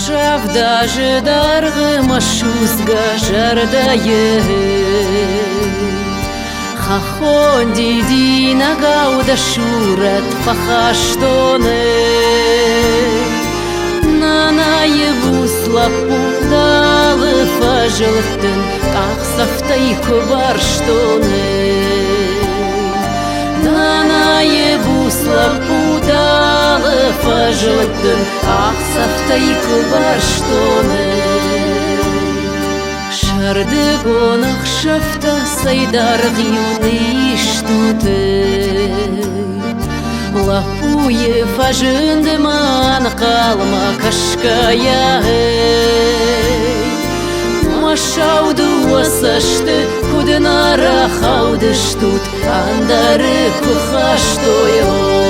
Ажавда жыдарғы машузга жардайы Хахон диди нагауда шурат фахаштоны Нанайы буслапу далы фажылықтын Қақсафтай күбарштоны Нанайы буслапу далы фажылықтын Қақсафтай күбарштоны Шарды гонақ шафта сайдар ғюны иштуты Лапуе фажынды ман қалма кашкая Машауду асашты кудынара хауды штут Андары кухаштойо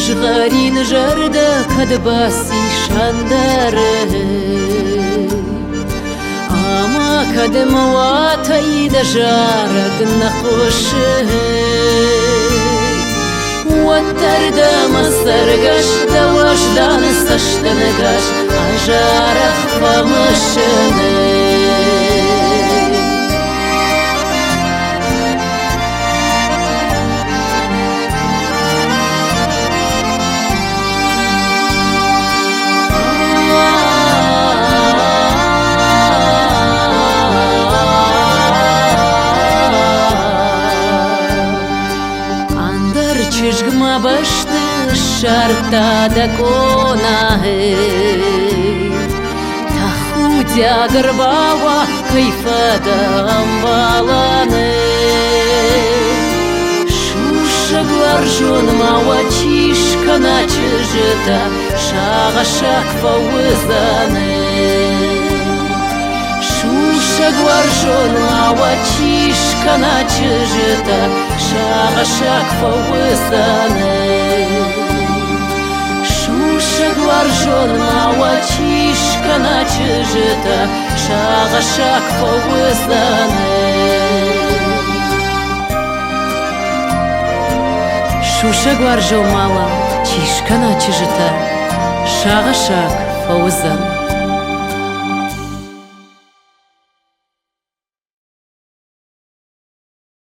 Шыжғарин жарда кадбаси шандары Ама кадмаватайда жарак нахошы Уаттарда масаргаш даваждан саштанагаш Ажарах памышыны Чижгма башты шарта да конахы Тахудя гарбава кайфада амбаланы Шуша гларжон мава чишка на чижета Шагашак фауызаны Шуша гларжон мава чишка на чижета Шагашак фауызаны Шуша гларжон мава чишка на чижета Шагашак фауызаны Шуша гларжон мала чишка на чижета Шагашак фауызаны